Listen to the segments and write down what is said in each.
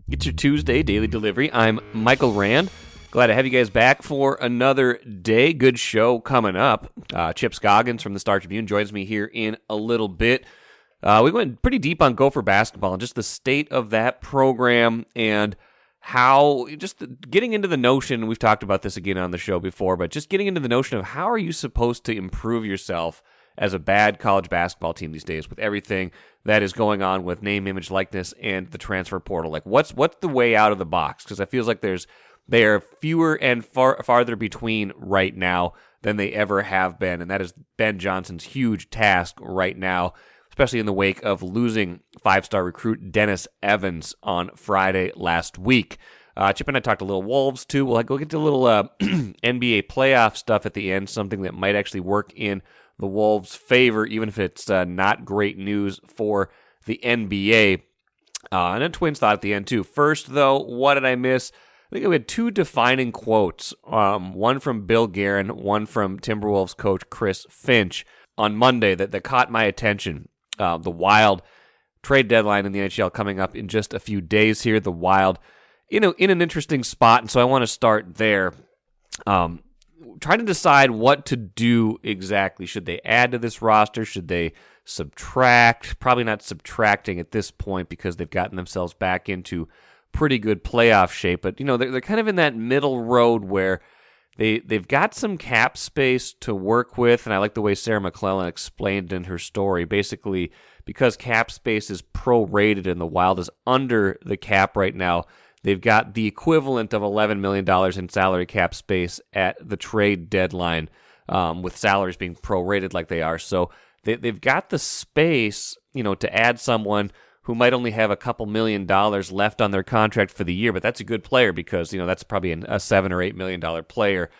It's your Tuesday daily delivery. I'm Michael Rand. Glad to have you guys back for another day. Good show coming up. Chip Scoggins from the Tribune joins me here in a little bit. We went pretty deep on Gopher basketball and just the state of that program and how, just getting into the notion, we've talked about this again on the show before, but just getting into the notion of how are you supposed to improve yourself as a bad college basketball team these days with everything that is going on with name, image, likeness, and the transfer portal. Like, what's the way out of the box? Because it feels like they are fewer and farther between right now than they ever have been, and that is Ben Johnson's huge task right now, especially in the wake of losing five-star recruit Dennis Evans on Friday last week. Chip and I talked a little Wolves, too. We'll go get to a little NBA playoff stuff at the end, something that might actually work in the Wolves' favor, even if it's not great news for the NBA. And a Twins thought at the end, too. First, though, what did I miss? I think we had two defining quotes, one from Bill Guerin, one from Timberwolves coach Chris Finch on Monday that caught my attention. The Wild trade deadline in the NHL coming up in just a few days here. The Wild, in an interesting spot, and so I want to start there. Trying to decide what to do exactly. Should they add to this roster? Should they subtract? Probably not subtracting at this point because they've gotten themselves back into pretty good playoff shape. But, they're kind of in that middle road where they've got some cap space to work with. And I like the way Sarah McClellan explained in her story. Basically, because cap space is prorated and the Wild is under the cap right now, they've got the equivalent of $11 million in salary cap space at the trade deadline, with salaries being prorated like they are. So they've got the space, to add someone who might only have a couple $1 million left on their contract for the year, but that's a good player because, that's probably a $7 or $8 million player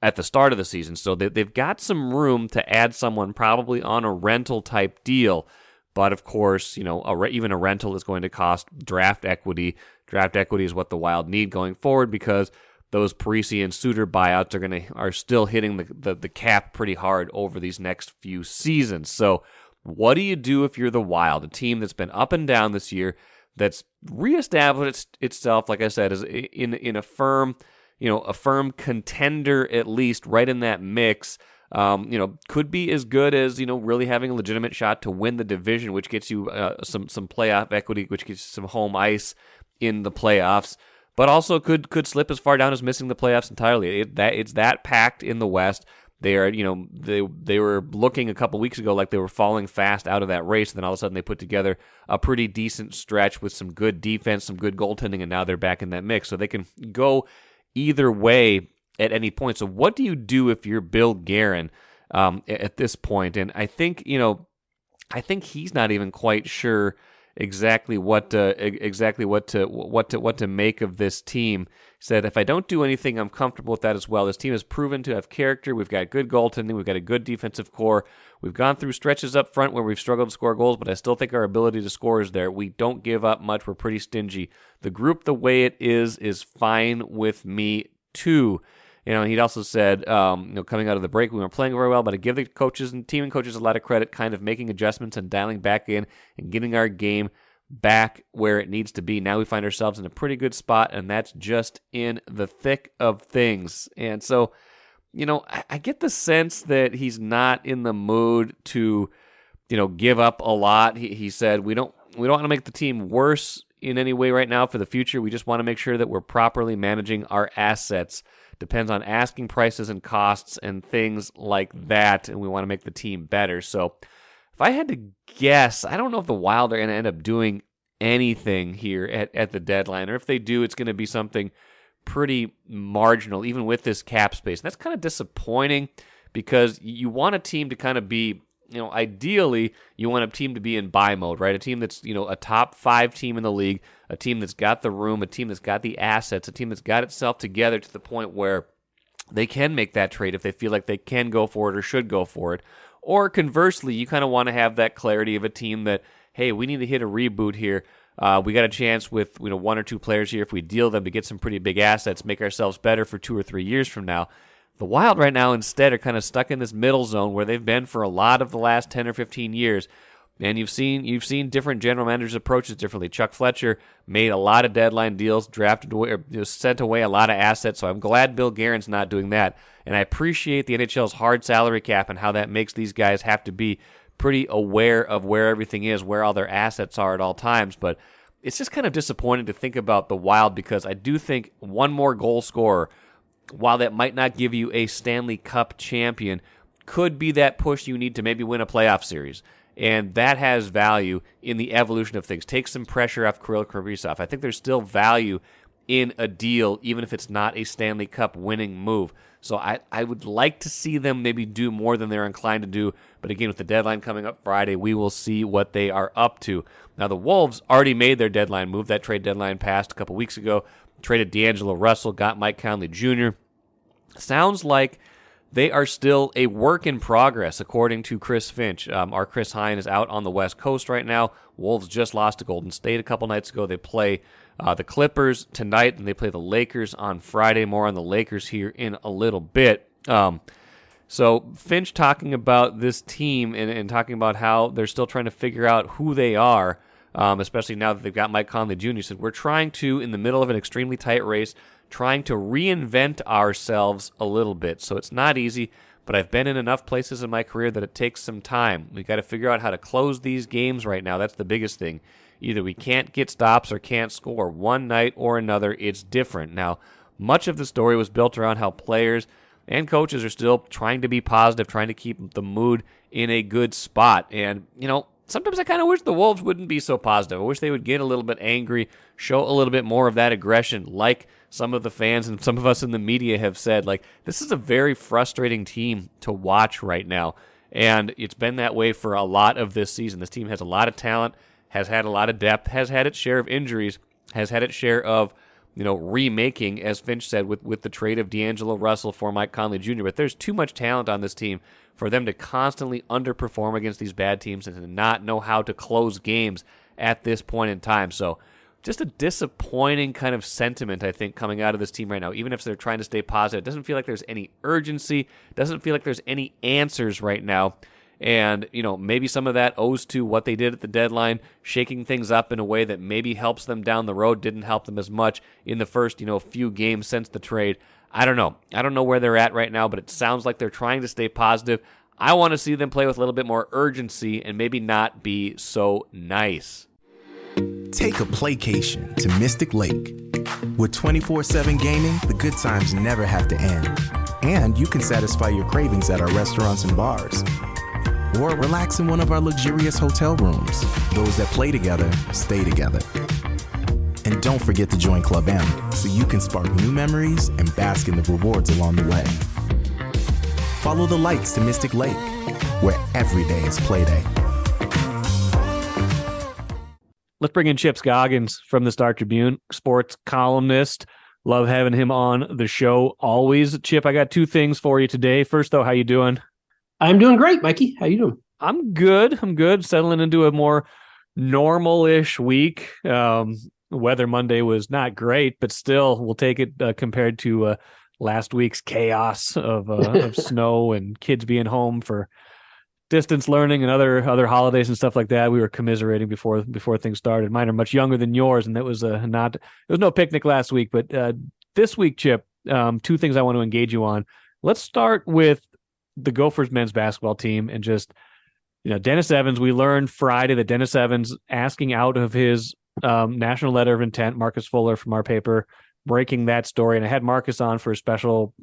at the start of the season. So they've got some room to add someone probably on a rental type deal. But of course, even a rental is going to cost draft equity. Draft equity is what the Wild need going forward because those Parisi and Suter buyouts are still hitting the cap pretty hard over these next few seasons. So what do you do if you're the Wild, a team that's been up and down this year, that's reestablished itself, like I said, as in a firm, a firm contender at least, right in that mix. Could be as good as, really having a legitimate shot to win the division, which gets you some playoff equity, which gets you some home ice in the playoffs, but also could slip as far down as missing the playoffs entirely. It's that packed in the West. They are, they were looking a couple weeks ago like they were falling fast out of that race, and then all of a sudden they put together a pretty decent stretch with some good defense, some good goaltending, and now they're back in that mix. So they can go either way at any point. So what do you do if you're Bill Guerin at this point? And I think he's not even quite sure exactly what to make of this team. He said, if I don't do anything, I'm comfortable with that as well. This team has proven to have character. We've got good goaltending. We've got a good defensive core. We've gone through stretches up front where we've struggled to score goals, but I still think our ability to score is there. We don't give up much. We're pretty stingy. The group, the way it is fine with me too. He'd also said, coming out of the break, we weren't playing very well, but I give the coaches and team and coaches a lot of credit, kind of making adjustments and dialing back in and getting our game back where it needs to be. Now we find ourselves in a pretty good spot, and that's just in the thick of things. And so, I get the sense that he's not in the mood to, give up a lot. He said, we don't want to make the team worse in any way right now for the future. We just want to make sure that we're properly managing our assets. Depends on asking prices and costs and things like that, and we want to make the team better. So if I had to guess, I don't know if the Wild are going to end up doing anything here at the deadline, or if they do, it's going to be something pretty marginal, even with this cap space. And that's kind of disappointing because you want a team to kind of be, ideally, you want a team to be in buy mode, right? A team that's, a top 5 team in the league, a team that's got the room, a team that's got the assets, a team that's got itself together to the point where they can make that trade if they feel like they can go for it or should go for it. Or conversely, you kind of want to have that clarity of a team that, hey, we need to hit a reboot here. We got a chance with 1 or 2 players here if we deal them to get some pretty big assets, make ourselves better for 2 or 3 years from now. The Wild right now instead are kind of stuck in this middle zone where they've been for a lot of the last 10 or 15 years. And you've seen different general managers approach it differently. Chuck Fletcher made a lot of deadline deals, drafted away, or sent away a lot of assets. So I'm glad Bill Guerin's not doing that. And I appreciate the NHL's hard salary cap and how that makes these guys have to be pretty aware of where everything is, where all their assets are at all times. But it's just kind of disappointing to think about the Wild, because I do think one more goal scorer, while that might not give you a Stanley Cup champion, could be that push you need to maybe win a playoff series. And that has value in the evolution of things. Take some pressure off Kirill Kaprizov. I think there's still value in a deal, even if it's not a Stanley Cup winning move. So I would like to see them maybe do more than they're inclined to do. But again, with the deadline coming up Friday, we will see what they are up to. Now, the Wolves already made their deadline move. That trade deadline passed a couple weeks ago. Traded D'Angelo Russell, got Mike Conley Jr. Sounds like they are still a work in progress, according to Chris Finch. Our Chris Hine is out on the West Coast right now. Wolves just lost to Golden State a couple nights ago. They play the Clippers tonight, and they play the Lakers on Friday. More on the Lakers here in a little bit. So Finch talking about this team and talking about how they're still trying to figure out who they are, especially now that they've got Mike Conley Jr. He said, we're trying to, in the middle of an extremely tight race, trying to reinvent ourselves a little bit. So it's not easy, but I've been in enough places in my career that it takes some time. We've got to figure out how to close these games right now. That's the biggest thing. Either we can't get stops or can't score. One night or another, it's different. Now, much of the story was built around how players and coaches are still trying to be positive, trying to keep the mood in a good spot. And, sometimes I kind of wish the Wolves wouldn't be so positive. I wish they would get a little bit angry, show a little bit more of that aggression, like some of the fans and some of us in the media have said. Like, this is a very frustrating team to watch right now, and it's been that way for a lot of this season. This team has a lot of talent, has had a lot of depth, has had its share of injuries, has had its share of remaking, as Finch said, with the trade of D'Angelo Russell for Mike Conley Jr. But there's too much talent on this team for them to constantly underperform against these bad teams and to not know how to close games at this point in time. So just a disappointing kind of sentiment, I think, coming out of this team right now. Even if they're trying to stay positive, it doesn't feel like there's any urgency, doesn't feel like there's any answers right now. And, maybe some of that owes to what they did at the deadline, shaking things up in a way that maybe helps them down the road, didn't help them as much in the first, few games since the trade. I don't know. I don't know where they're at right now, but it sounds like they're trying to stay positive. I want to see them play with a little bit more urgency and maybe not be so nice. Take a playcation to Mystic Lake. With 24/7 gaming, the good times never have to end. And you can satisfy your cravings at our restaurants and bars. Or relax in one of our luxurious hotel rooms. Those that play together, stay together. And don't forget to join Club M so you can spark new memories and bask in the rewards along the way. Follow the lights to Mystic Lake, where every day is play day. Let's bring in Chip Scoggins from the Star Tribune, sports columnist. Love having him on the show always. Chip, I got two things for you today. First, though, how you doing? I'm doing great, Mikey. How you doing? I'm good. Settling into a more normal-ish week. Weather Monday was not great, but still, we'll take it compared to last week's chaos of snow and kids being home for distance learning and other holidays and stuff like that. We were commiserating before things started. Mine are much younger than yours, and it was no picnic last week. But this week, Chip, two things I want to engage you on. Let's start with the Gophers men's basketball team and just, Dennis Evans. We learned Friday that Dennis Evans asking out of his national letter of intent, Marcus Fuller from our paper, breaking that story. And I had Marcus on for a special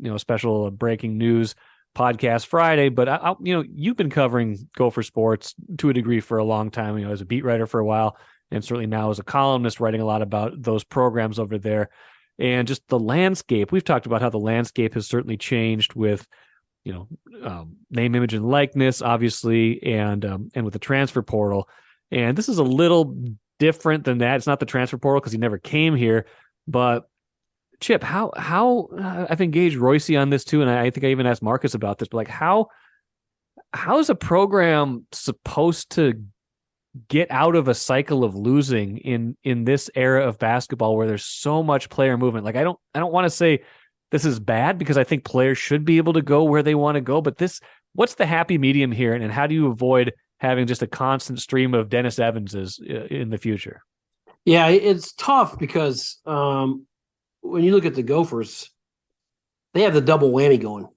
breaking news podcast Friday. But you've been covering Gopher sports to a degree for a long time, as a beat writer for a while, and certainly now as a columnist writing a lot about those programs over there. And just the landscape, we've talked about how the landscape has certainly changed with, name, image, and likeness, obviously, and with the transfer portal. And this is a little different than that. It's not the transfer portal because he never came here. But Chip, how I've engaged Royce on this too, and I think I even asked Marcus about this. But like, how is a program supposed to get out of a cycle of losing in this era of basketball where there's so much player movement? Like, I don't want to say this is bad because I think players should be able to go where they want to go. But what's the happy medium here, and how do you avoid having just a constant stream of Dennis Evanses in the future. Yeah, it's tough because when you look at the Gophers, they have the double whammy going.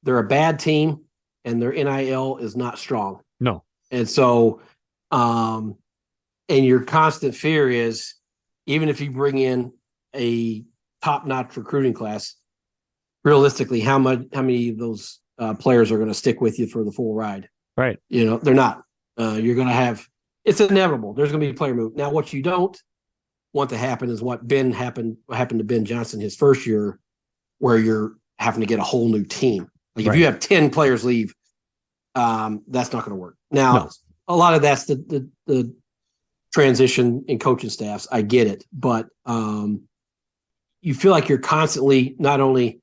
They're a bad team, and their NIL is not strong. No. And so, and your constant fear is, even if you bring in a top-notch recruiting class, realistically, how many of those players are going to stick with you for the full ride? Right. They're not. You're going to have – it's inevitable. There's going to be a player move. Now, what you don't want to happen is what happened to Ben Johnson his first year, where you're having to get a whole new team. Like if you have 10 players leave, that's not going to work. Now, a lot of that's the transition in coaching staffs. I get it, but you feel like you're constantly not only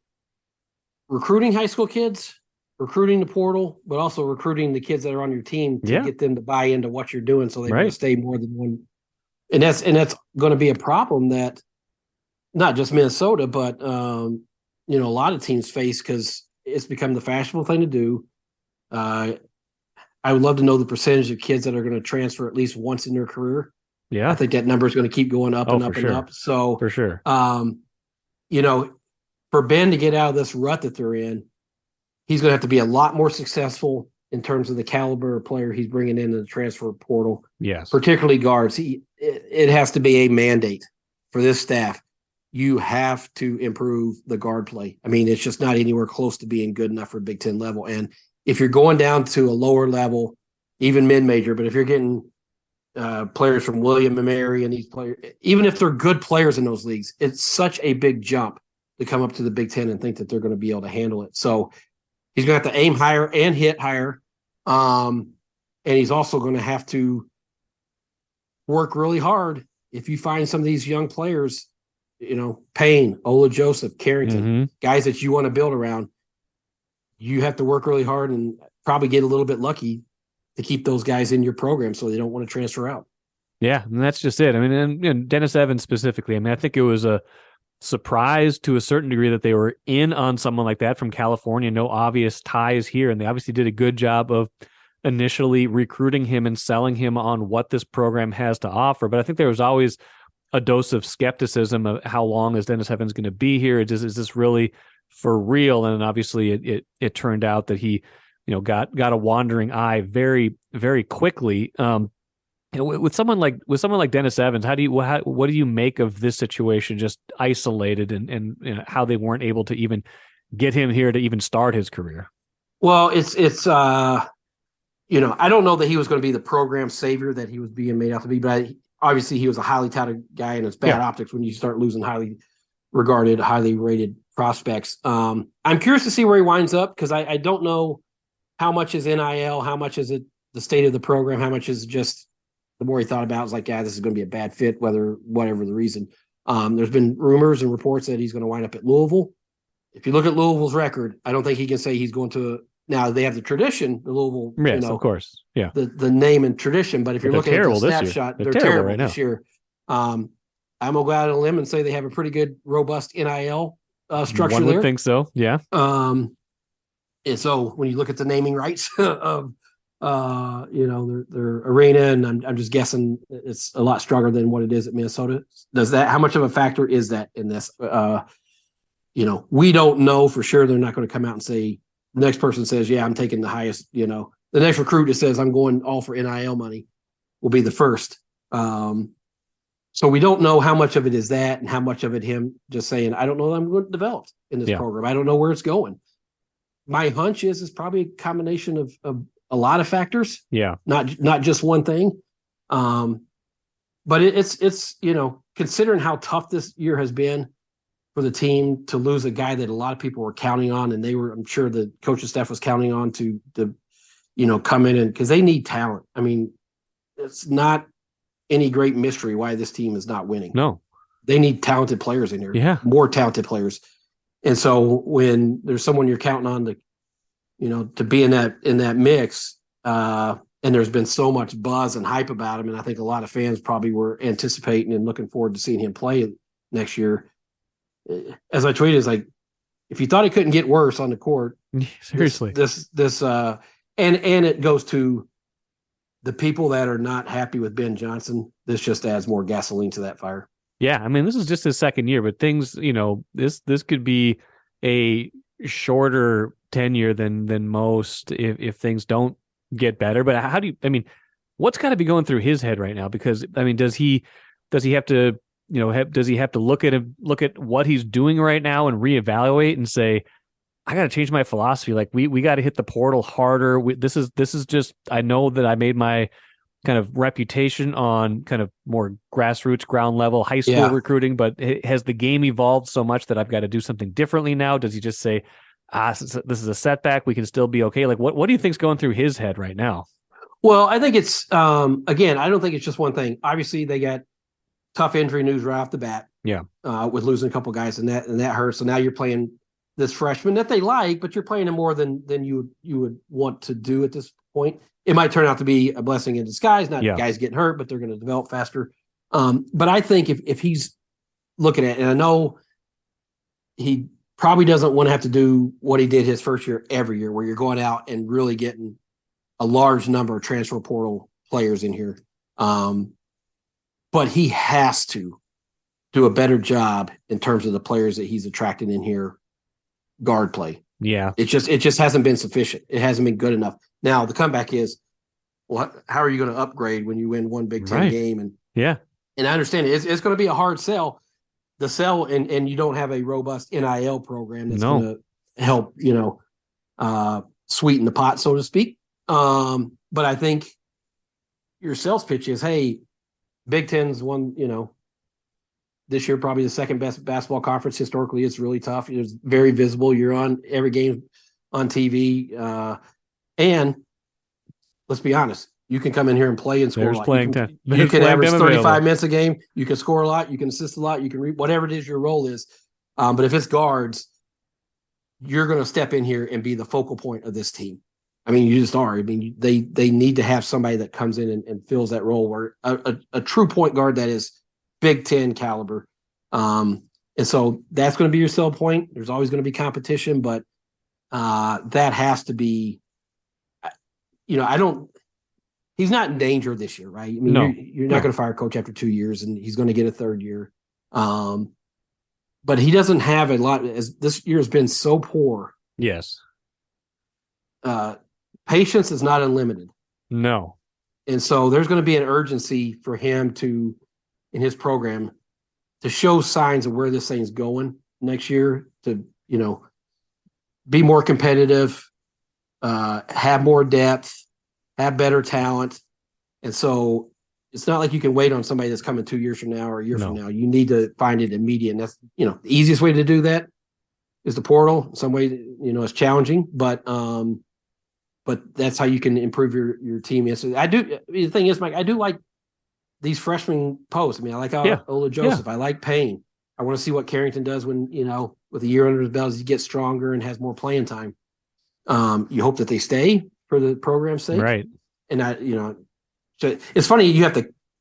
recruiting high school kids, recruiting the portal, but also recruiting the kids that are on your team to get them to buy into what you're doing, so they want to stay more than one. And that's going to be a problem that not just Minnesota, but a lot of teams face, because it's become the fashionable thing to do. I would love to know the percentage of kids that are going to transfer at least once in their career. Yeah, I think that number is going to keep going up and up and up. So for sure, for Ben to get out of this rut that they're in, he's going to have to be a lot more successful in terms of the caliber of player he's bringing into the transfer portal. Yes, particularly guards. It has to be a mandate for this staff. You have to improve the guard play. I mean, it's just not anywhere close to being good enough for Big Ten level. And if you're going down to a lower level, even mid-major, but if you're getting players from William and Mary and these players, even if they're good players in those leagues, it's such a big jump to come up to the Big Ten and think that they're going to be able to handle it. So he's going to have to aim higher and hit higher. And he's also going to have to work really hard. If you find some of these young players, Payne, Ola Joseph, Carrington, guys that you want to build around, you have to work really hard and probably get a little bit lucky to keep those guys in your program so they don't want to transfer out. Yeah, and that's just it. I mean, and Dennis Evans specifically, I mean, I think it was a surprise to a certain degree that they were in on someone like that from California, no obvious ties here, and they obviously did a good job of initially recruiting him and selling him on what this program has to offer. But I think there was always a dose of skepticism of how long is Dennis Evans going to be here? Is this really for real? And obviously it turned out that he, got a wandering eye very, very quickly. With someone like Dennis Evans, what do you make of this situation, just isolated and how they weren't able to even get him here to even start his career? Well, it's I don't know that he was going to be the program savior that he was being made out to be, but obviously he was a highly touted guy, and it's bad optics when you start losing highly regarded, highly rated prospects. I'm curious to see where he winds up, because I don't know how much is NIL, how much is it the state of the program, how much is just the more he thought about it, was like, this is going to be a bad fit, whatever the reason. There's been rumors and reports that he's going to wind up at Louisville. If you look at Louisville's record, I don't think he can say he's going to. Now they have the tradition, the Louisville, yes, of course, yeah, the name and tradition. But if you're looking at the snapshot, they're terrible right this year. I'm gonna go out on a limb and say they have a pretty good, robust NIL structure. One would think so, yeah. And so when you look at the naming rights of their arena, and I'm just guessing it's a lot stronger than what it is at Minnesota. How much of a factor is that in this? We don't know for sure. They're not going to come out and say, the next person says, yeah, I'm taking the highest, the next recruit that says I'm going all for NIL money will be the first. So we don't know how much of it is that, and how much of it him just saying, I don't know that I'm going to develop in this program. I don't know where it's going. My hunch is probably a combination of a lot of factors. Yeah. Not just one thing. But it's considering how tough this year has been for the team, to lose a guy that a lot of people were counting on, and I'm sure the coaching staff was counting on to come in, and because they need talent. I mean, it's not any great mystery why this team is not winning. No, they need talented players in here. Yeah, more talented players. And so when there's someone you're counting on to be in that mix, and there's been so much buzz and hype about him, and I think a lot of fans probably were anticipating and looking forward to seeing him play next year. As I tweeted, it's like, if you thought it couldn't get worse on the court, seriously, this and it goes to the people that are not happy with Ben Johnson, this just adds more gasoline to that fire. Yeah, I mean, this is just his second year, but things, this could be a shorter tenure than most if things don't get better. But what's got to be going through his head right now? Because I mean, does he have to, does he have to look at what he's doing right now and reevaluate and say, I got to change my philosophy. Like we got to hit the portal harder. This is just, I know that I made my kind of reputation on kind of more grassroots, ground level, high school recruiting, but has the game evolved so much that I've got to do something differently now? Does he just say, this is a setback, we can still be okay? Like what do you think's going through his head right now? Well, I think it's, again, I don't think it's just one thing. Obviously they got tough injury news right off the bat. Yeah. With losing a couple guys and that hurts. So now you're playing this freshman that they like, but you're playing him more than you would want to do at this point. It might turn out to be a blessing in disguise, not guys getting hurt, but they're going to develop faster. But I think if he's looking at it, and I know he probably doesn't want to have to do what he did his first year every year, where you're going out and really getting a large number of transfer portal players in here. But he has to do a better job in terms of the players that he's attracted in here. Guard play. Yeah. It just hasn't been sufficient. It hasn't been good enough. Now the comeback is, well, how are you going to upgrade when you win one Big Ten game? And I understand it's going to be a hard sell. The sell and you don't have a robust NIL program that's going to help, sweeten the pot, so to speak. But I think your sales pitch is, hey, Big Ten's one, this year probably the second best basketball conference. Historically, it's really tough. It's very visible. You're on every game on TV. And let's be honest, you can come in here and play and score a lot. You can average 35 minutes a game. You can score a lot. You can assist a lot. You can read whatever it is your role is. But if it's guards, you're going to step in here and be the focal point of this team. I mean, you just are. I mean, they need to have somebody that comes in and fills that role, where a true point guard that is Big Ten caliber. And so that's going to be your sell point. There's always going to be competition, but that has to be, he's not in danger this year, right? I mean, you're not going to fire a coach after 2 years, and he's going to get a third year. But he doesn't have a lot, as this year has been so poor. Yes. Patience is not unlimited. No. And so there's going to be an urgency for him in his program, to show signs of where this thing's going next year, to, be more competitive, have more depth, have better talent. And so it's not like you can wait on somebody that's coming 2 years from now or a year from now. You need to find it immediate. And that's, the easiest way to do that is the portal. In some way, it's challenging, but that's how you can improve your team. So the thing is, Mike, I do like these freshman posts. I mean, I like Ola Joseph. I like Payne. I want to see what Carrington does when, with a year under his belt, as he gets stronger and has more playing time. You hope that they stay for the program's sake. Right. And so it's funny,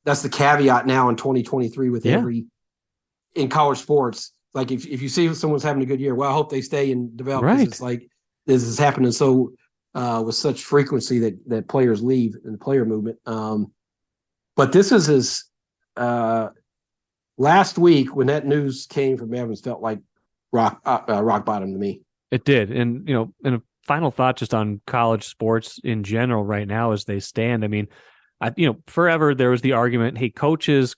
that's the caveat now in 2023 with in college sports. Like if you see someone's having a good year, well, I hope they stay and develop. Right. It's like this is happening so with such frequency that players leave in the player movement. But this is his last week when that news came from Evans felt like rock bottom to me. It did. And, and a final thought just on college sports in general right now as they stand. I mean, forever there was the argument, hey, coaches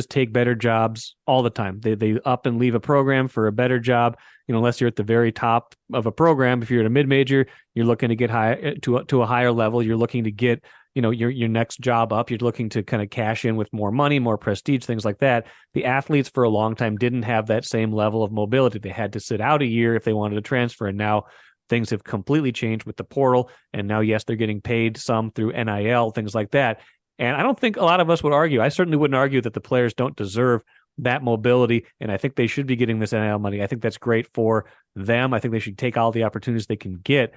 take better jobs all the time. They up and leave a program for a better job. Unless you're at the very top of a program, if you're at a mid-major, you're looking to get high to a higher level. You're looking to get, your next job up. You're looking to kind of cash in with more money, more prestige, things like that. The athletes for a long time didn't have that same level of mobility. They had to sit out a year if they wanted to transfer. And now things have completely changed with the portal. And now, yes, they're getting paid some through NIL, things like that. And I don't think a lot of us would argue. I certainly wouldn't argue that the players don't deserve that mobility. And I think they should be getting this NIL money. I think that's great for them. I think they should take all the opportunities they can get.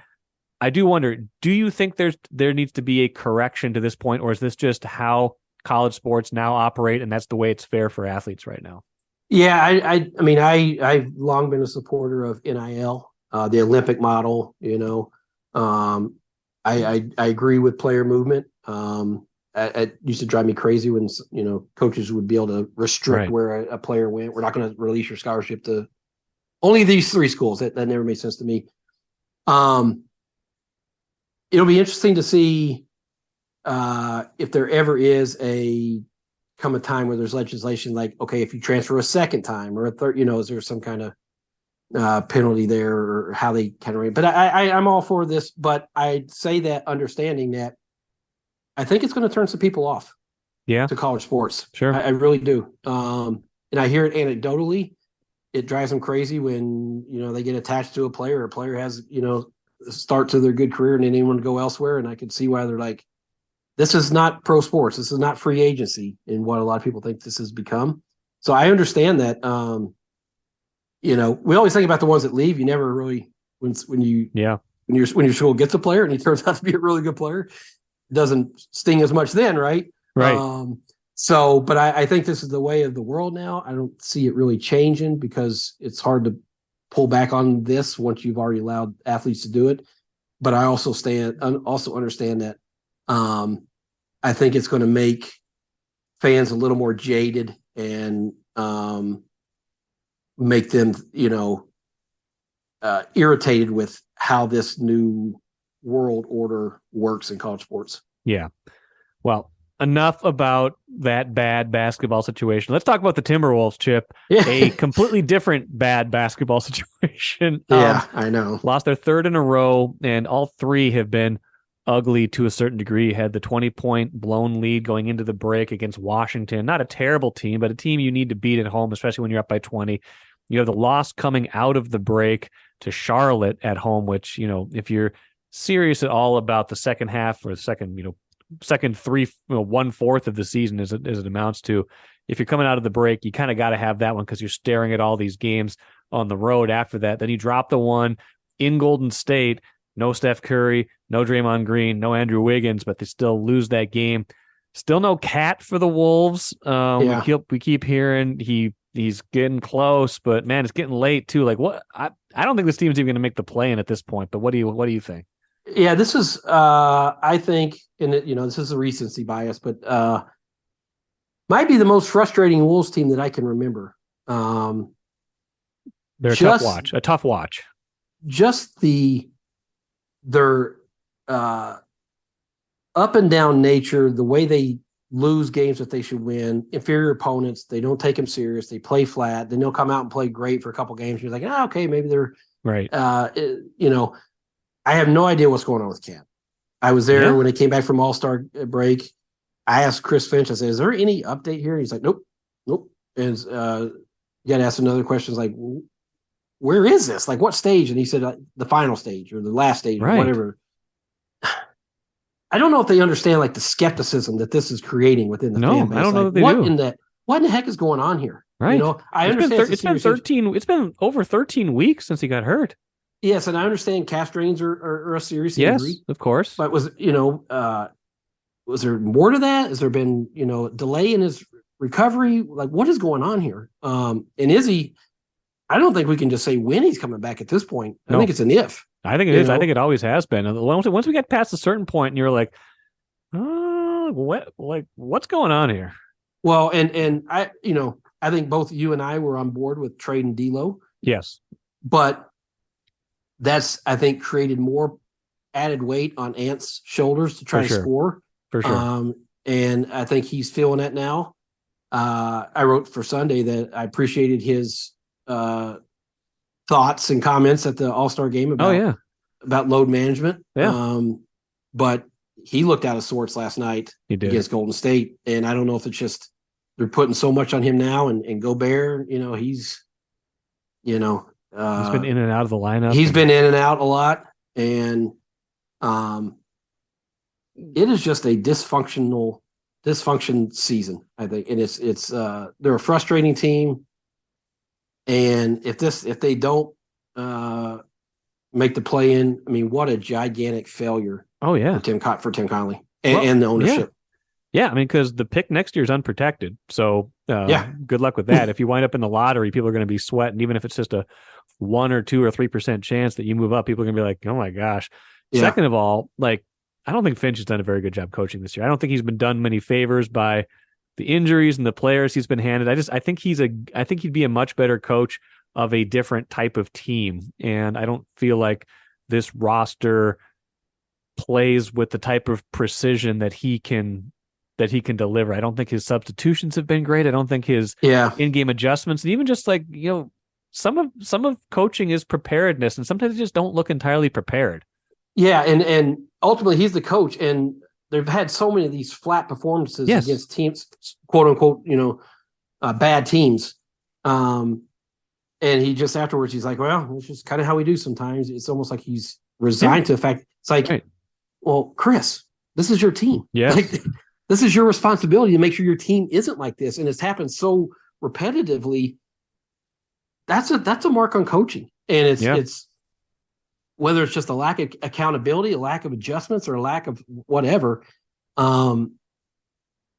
I do wonder, do you think there needs to be a correction to this point, or is this just how college sports now operate and that's the way it's fair for athletes right now? Yeah, I've long been a supporter of NIL, the Olympic model, I agree with player movement. It used to drive me crazy when coaches would be able to restrict where a player went. We're not going to release your scholarship to only these 3 schools. That never made sense to me. It'll be interesting to see if there ever is a time where there's legislation like, okay, if you transfer a second time or a third, is there some kind of penalty there or how they kind of. But I'm all for this. But I'd say that understanding that I think it's going to turn some people off. Yeah. To college sports. Sure. I really do. And I hear it anecdotally. It drives them crazy when, they get attached to a player has, start to their good career and then they want to go elsewhere. And I can see why they're like, this is not pro sports. This is not free agency in what a lot of people think this has become. So I understand that, we always think about the ones that leave. You never really, when your school gets a player and he turns out to be a really good player, it doesn't sting as much then. Right. Right. But I think this is the way of the world now. I don't see it really changing because it's hard to pull back on this once you've already allowed athletes to do it. But I also understand that I think it's going to make fans a little more jaded and make them, irritated with how this new world order works in college sports. Yeah. Well, enough about that bad basketball situation. Let's talk about the Timberwolves, Chip. Yeah. A completely different bad basketball situation. Yeah, I know. Lost their 3rd in a row, and all 3 have been ugly to a certain degree. Had the 20-point blown lead going into the break against Washington. Not a terrible team, but a team you need to beat at home, especially when you're up by 20. You have the loss coming out of the break to Charlotte at home, which, if you're serious at all about the second half or the second 1/4 of the season as it amounts to, if you're coming out of the break, you kind of got to have that one because you're staring at all these games on the road after that. Then you drop the one in Golden State, no Steph Curry, no Draymond Green, no Andrew Wiggins, but they still lose that game. Still no Cat for the Wolves. We keep hearing he's getting close, but man, it's getting late too. Like what? I don't think this team's even going to make the play-in at this point. But what do you think? Yeah, this is I think, and this is a recency bias, but might be the most frustrating Wolves team that I can remember. They're a tough watch. Just their up and down nature, the way they lose games that they should win, inferior opponents, they don't take them serious, they play flat, then they'll come out and play great for a couple games. You're like, okay, maybe they're right. I have no idea what's going on with Cat. I was there when he came back from All-Star break. I asked Chris Finch, I said, is there any update here? He's like, nope. And you got to ask another question, like, where is this? Like, what stage? And he said, the final stage or the last stage or whatever. I don't know if they understand, like, the skepticism that this is creating within the fan base. I don't know like, that they do. What in the heck is going on here? Right. I understand. It's been over 13 weeks since he got hurt. Yes, and I understand calf strains are a serious injury. Yes, of course. But was there more to that? Has there been, delay in his recovery? Like, what is going on here? And is he? I don't think we can just say when he's coming back at this point. I think it's an if. I think it is. I think it always has been. Once we get past a certain point, and you're like, what's going on here? Well, and I think both you and I were on board with trading D'Lo. Yes, but that's, I think, created more added weight on Ant's shoulders to try to score. For sure. And I think he's feeling that now. I wrote for Sunday that I appreciated his thoughts and comments at the All-Star game about load management. Yeah. But he looked out of sorts last night against Golden State. And I don't know if it's just they're putting so much on him now and Gobert, he's been in and out of the lineup. He's been in and out a lot, and it is just a dysfunction season, I think. And it's they're a frustrating team, and if they don't make the play-in, I mean, what a gigantic failure! Oh yeah, for Tim Connelly and the ownership. Yeah, I mean, because the pick next year is unprotected. So good luck with that. If you wind up in the lottery, people are going to be sweating, even if it's just a 1 or 2 or 3% chance that you move up. People are going to be like, oh my gosh. Yeah. Second of all, like, I don't think Finch has done a very good job coaching this year. I don't think he's been done many favors by the injuries and the players he's been handed. I think he'd be a much better coach of a different type of team. And I don't feel like this roster plays with the type of precision that he can deliver. I don't think his substitutions have been great. I don't think his in-game adjustments, and even just like, some of coaching is preparedness, and sometimes they just don't look entirely prepared. Yeah, and ultimately he's the coach, and they've had so many of these flat performances against teams, quote unquote, bad teams. And he just afterwards, he's like, well, it's just kind of how we do sometimes. It's almost like he's resigned to the fact. It's like, well, Chris, this is your team. Yeah. Like, this is your responsibility to make sure your team isn't like this. And it's happened so repetitively. That's a mark on coaching. And it's whether it's just a lack of accountability, a lack of adjustments, or a lack of whatever, the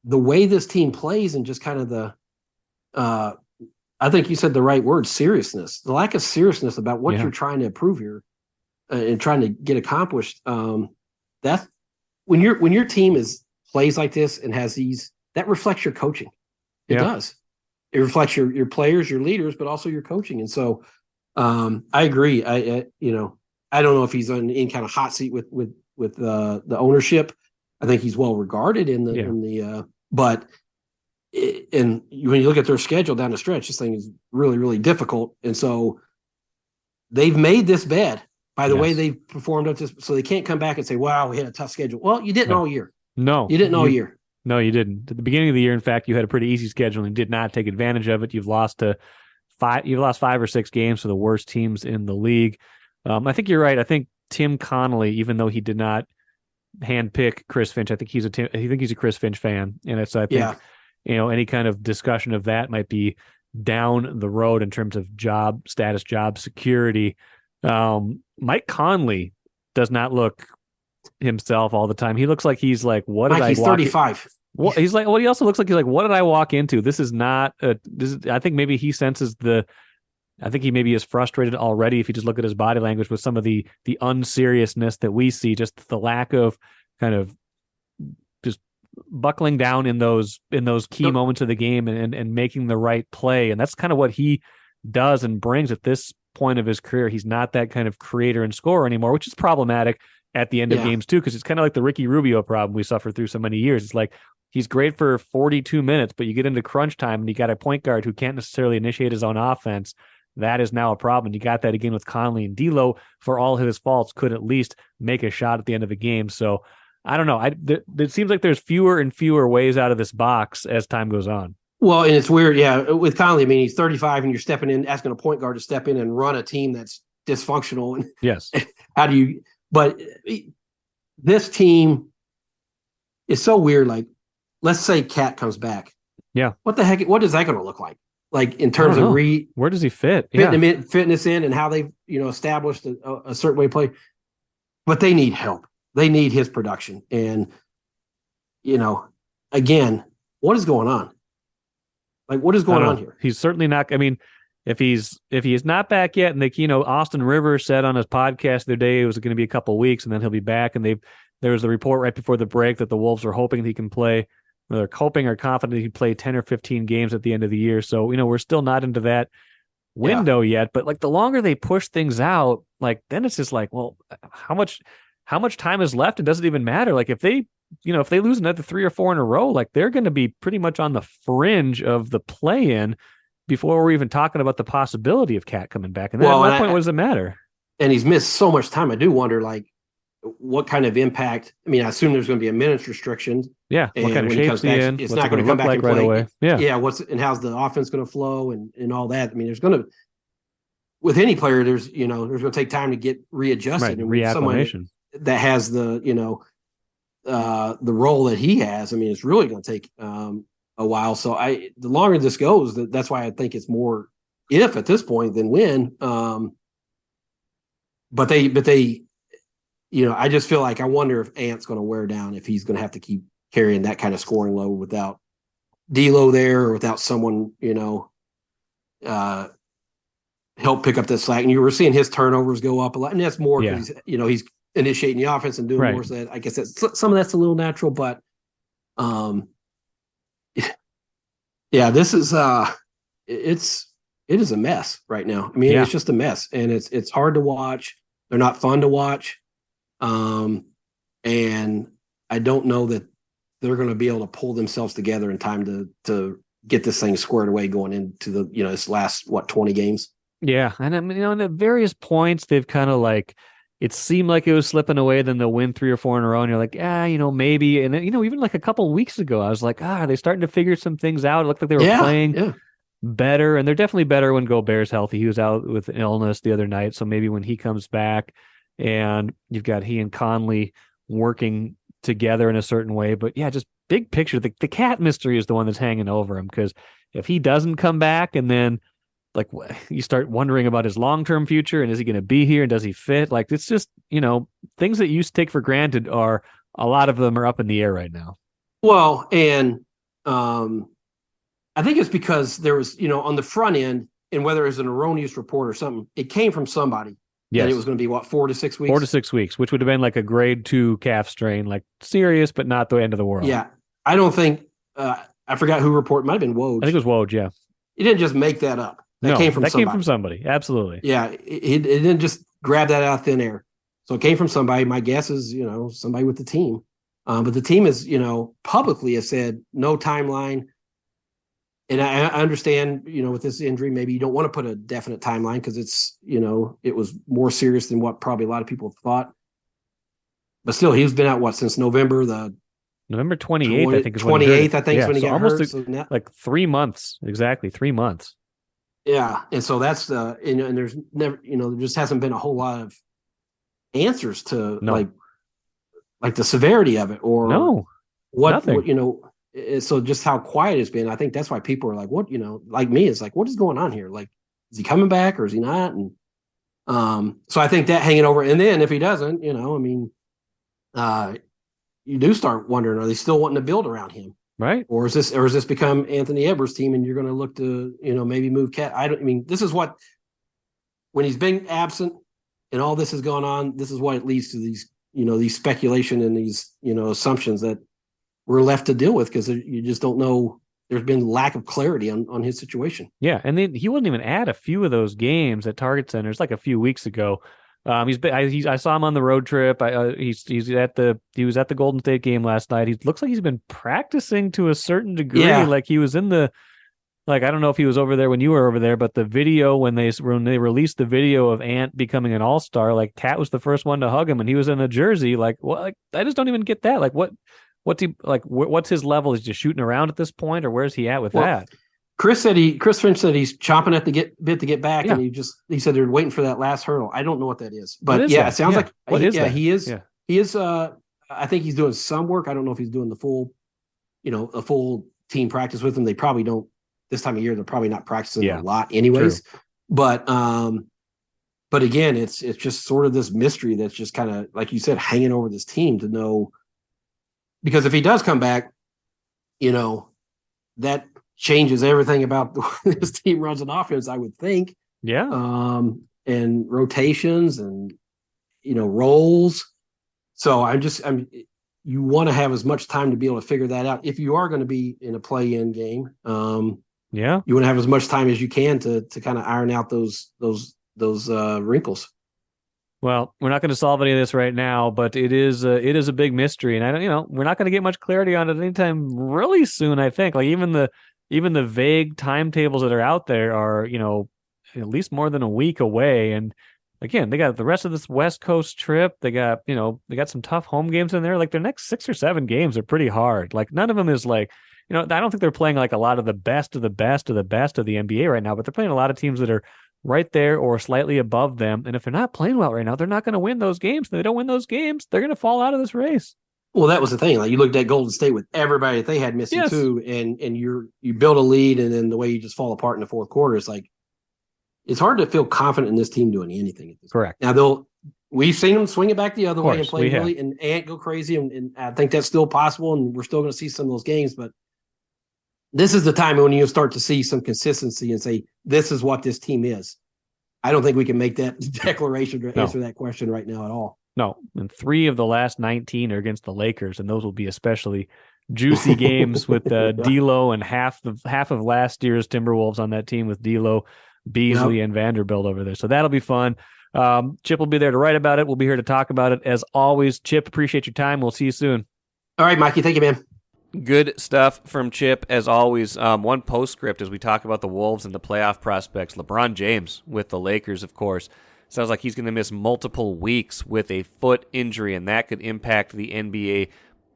way this team plays, and just kind of I think you said the right word, seriousness, the lack of seriousness about what you're trying to improve here and trying to get accomplished. That's when your team plays like this and has these, that reflects your coaching. It does. It reflects your players, your leaders, but also your coaching. And so I agree. I don't know if he's on any kind of hot seat with the ownership. I think he's well regarded but when you look at their schedule down the stretch, this thing is really, really difficult. And so they've made this bad by the way they've performed up this. So they can't come back and say, wow, we had a tough schedule. Well, you didn't all year. No, you didn't all year. No, you didn't. At the beginning of the year, in fact, you had a pretty easy schedule and did not take advantage of it. You've lost 5 or 6 games to the worst teams in the league. I think you're right. I think Tim Connolly, even though he did not handpick Chris Finch, I think he's a Chris Finch fan, and I think any kind of discussion of that might be down the road in terms of job status, job security. Mike Conley does not look himself all the time. He looks like he's like, what did he's 35. Well, he's like, he also looks like he's like, what did I walk into? This is not I think maybe he senses I think he maybe is frustrated already if you just look at his body language with some of the unseriousness that we see, just the lack of kind of just buckling down in those key moments of the game and making the right play. And that's kind of what he does and brings at this point of his career. He's not that kind of creator and scorer anymore, which is problematic at the end of games too, because it's kind of like the Ricky Rubio problem we suffered through so many years. It's like he's great for 42 minutes, but you get into crunch time and you got a point guard who can't necessarily initiate his own offense. That is now a problem. You got that again with Conley, and D'Lo, for all his faults, could at least make a shot at the end of a game. So I don't know. It seems like there's fewer and fewer ways out of this box as time goes on. Well, and it's weird. Yeah. With Conley, I mean, he's 35 and you're stepping in, asking a point guard to step in and run a team that's dysfunctional. And yes. But this team is so weird. Like, let's say Cat comes back. Yeah. What the heck? What is that going to look like? Like in terms of where does he fit? Fitness in and how they've established a certain way of play. But they need help. They need his production. And again, what is going on? Like, what is going on here? He's certainly not. I mean, if he's not back yet, and Austin Rivers said on his podcast the other day it was going to be a couple of weeks, and then he'll be back. And there was the report right before the break that the Wolves are hoping he can play. They're hoping or confident he can play 10 or 15 games at the end of the year. So, we're still not into that window yet. But like the longer they push things out, like then it's just like, well, how much time is left? It doesn't even matter. Like if they lose another 3 or 4 in a row, like they're going to be pretty much on the fringe of the play-in before we're even talking about the possibility of Cat coming back. And then at that point, what does it matter? And he's missed so much time. I do wonder, like, what kind of impact? I mean, I assume there's going to be a minutes restriction. Yeah. What kind of shape's he in? It's not going to come back and right play away. Yeah. Yeah. How's the offense going to flow and all that? I mean, there's going to, with any player, there's going to take time to get readjusted. Right. And reacclimation. That has the role that he has. I mean, it's really going to take a while. So the longer this goes, that's why I think it's more if at this point than when. But they. I just feel like I wonder if Ant's going to wear down, if he's going to have to keep carrying that kind of scoring load without D'Lo there or without someone, help pick up that slack. And you were seeing his turnovers go up a lot, and that's more because he's initiating the offense and doing more. So that, I guess some of that's a little natural, but this is it is a mess right now. I mean, it's just a mess, and it's hard to watch. They're not fun to watch, and I don't know that they're going to be able to pull themselves together in time to get this thing squared away going into the this last 20 games. Yeah, and I mean, at various points they've kind of like it seemed like it was slipping away. Then they'll win 3 or 4 in a row, and you're like, maybe. And then, even like a couple of weeks ago, I was like, are they starting to figure some things out? It looked like they were playing better, and they're definitely better when Gobert's healthy. He was out with an illness the other night, so maybe when he comes back, and you've got he and Conley working together in a certain way. But just big picture, the cat mystery is the one that's hanging over him, because if he doesn't come back, and then like you start wondering about his long-term future, and is he going to be here, and does he fit? Like, it's just, things that you used to take for granted a lot of them are up in the air right now. Well, and I think it's because there was, on the front end, and whether it was an erroneous report or something, it came from somebody. Yes. And it was going to be 4 to 6 weeks? 4 to 6 weeks, which would have been like a grade 2 calf strain, like serious, but not the end of the world. Yeah. I don't think, I forgot who reported, it might have been Woj. I think it was Woj, yeah. He didn't just make that up. That came from somebody. Absolutely. Yeah. It didn't just grab that out of thin air. So it came from somebody. My guess is, somebody with the team. But the team is, publicly has said no timeline. And I understand, with this injury, maybe you don't want to put a definite timeline because it's, it was more serious than what probably a lot of people thought. But still, he's been out, since November 28th, I think is 28th, I think is when he got hurt. So like 3 months, exactly 3 months. Yeah, and so that's and there's never, there just hasn't been a whole lot of answers to like the severity of it or what so just how quiet it's been. I think that's why people are like, what, like me, it's like, what is going on here? Like, is he coming back or is he not? And so I think that hanging over, and then if he doesn't, you do start wondering, are they still wanting to build around him? Right. Or is this become Anthony Edwards' team and you're going to look to, maybe move Cat? This is what, when he's been absent and all this has gone on, this is what it leads to these, these speculation and these, assumptions that we're left to deal with because you just don't know. There's been lack of clarity on his situation. Yeah. And then he wouldn't even add a few of those games at Target Centers like a few weeks ago. I saw him on the road trip. He was at the Golden State game last night. He looks like he's been practicing to a certain degree. Yeah. Like he was in I don't know if he was over there when you were over there, but the video when they released the video of Ant becoming an all-star, like Cat was the first one to hug him, and he was in a jersey. Like, what? Like, I just don't even get that. Like, what's he like? What's his level? Is he just shooting around at this point, or where's he at with that? Chris Finch said he's chomping at the bit to get back, and he said they're waiting for that last hurdle. I don't know what that is, but it sounds like he is. Yeah. He is. I think he's doing some work. I don't know if he's doing the full, a full team practice with him. They probably don't this time of year. They're probably not practicing a lot, anyways. True. But again, it's just sort of this mystery that's just kind of like you said, hanging over this team to know, because if he does come back, that changes everything about the way this team runs an offense, I would think. Yeah. And rotations and, roles. So you want to have as much time to be able to figure that out. If you are going to be in a play-in game, you want to have as much time as you can to kind of iron out those wrinkles. Well, we're not going to solve any of this right now, but it is a big mystery, and we're not going to get much clarity on it anytime really soon. I think, like even the vague timetables that are out there are, at least more than a week away. And again, they got the rest of this West Coast trip. They got some tough home games in there. Like their next 6 or 7 games are pretty hard. Like none of them is like, I don't think they're playing like a lot of the best of the best of the best of the NBA right now, but they're playing a lot of teams that are right there or slightly above them. And if they're not playing well right now, they're not going to win those games. If they don't win those games, they're going to fall out of this race. Well, that was the thing. Like you looked at Golden State with everybody that they had missing too, and you build a lead, and then the way you just fall apart in the fourth quarter, it's like it's hard to feel confident in this team doing anything at this Correct. Point. Now we've seen them swing it back the other way and play really and Ant go crazy, and I think that's still possible, and we're still going to see some of those games. But this is the time when you start to see some consistency and say, this is what this team is. I don't think we can make that declaration to answer that question right now at all. No, and 3 of the last 19 are against the Lakers, and those will be especially juicy games with D'Lo and half of last year's Timberwolves on that team with D'Lo, Beasley, and Vanderbilt over there. So that'll be fun. Chip will be there to write about it. We'll be here to talk about it as always. Chip, appreciate your time. We'll see you soon. All right, Mikey. Thank you, man. Good stuff from Chip, as always. One postscript as we talk about the Wolves and the playoff prospects. LeBron James with the Lakers, of course. Sounds like he's going to miss multiple weeks with a foot injury, and that could impact the NBA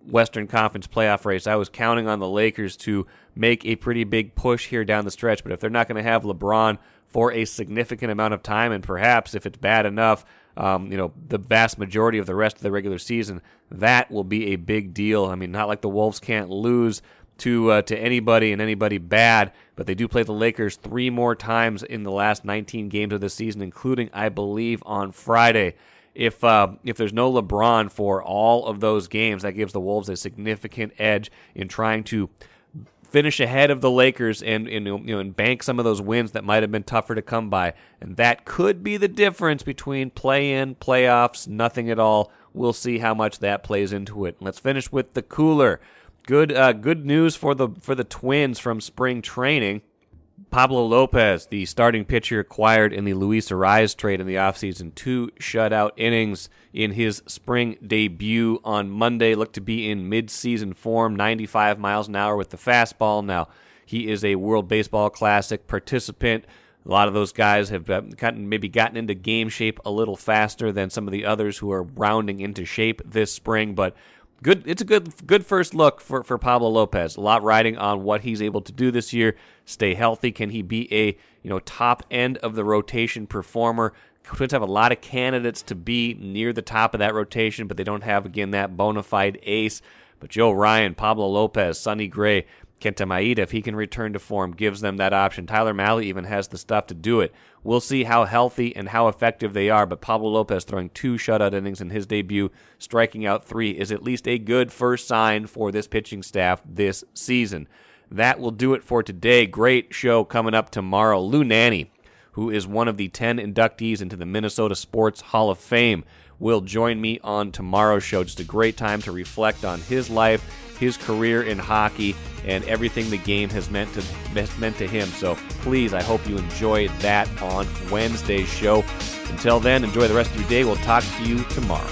Western Conference playoff race. I was counting on the Lakers to make a pretty big push here down the stretch, but if they're not going to have LeBron for a significant amount of time, and perhaps if it's bad enough, the vast majority of the rest of the regular season, that will be a big deal. I mean, not like the Wolves can't lose to anybody and anybody bad, but they do play the Lakers 3 more times in the last 19 games of the season, including, I believe, on Friday. If there's no LeBron for all of those games, that gives the Wolves a significant edge in trying to finish ahead of the Lakers and bank some of those wins that might have been tougher to come by. And that could be the difference between play-in, playoffs, nothing at all. We'll see how much that plays into it. Let's finish with the cooler. Good news for the Twins from spring training. Pablo Lopez, the starting pitcher acquired in the Luis Arraez trade in the offseason, 2 shutout innings in his spring debut on Monday. Looked to be in mid-season form, 95 miles an hour with the fastball. Now, he is a World Baseball Classic participant. A lot of those guys have gotten into game shape a little faster than some of the others who are rounding into shape this spring, but good. It's a good first look for Pablo Lopez. A lot riding on what he's able to do this year. Stay healthy. Can he be a top end of the rotation performer? Twins have a lot of candidates to be near the top of that rotation, but they don't have, again, that bona fide ace. But Joe Ryan, Pablo Lopez, Sonny Gray, Kenta Maeda, if he can return to form, gives them that option. Tyler Mahle even has the stuff to do it. We'll see how healthy and how effective they are, but Pablo Lopez throwing 2 shutout innings in his debut, striking out 3, is at least a good first sign for this pitching staff this season. That will do it for today. Great show coming up tomorrow. Lou Nanne, who is one of the 10 inductees into the Minnesota Sports Hall of Fame, will join me on tomorrow's show. Just a great time to reflect on his life, his career in hockey, and everything the game has meant to him. So please, I hope you enjoy that on Wednesday's show. Until then, enjoy the rest of your day. We'll talk to you tomorrow.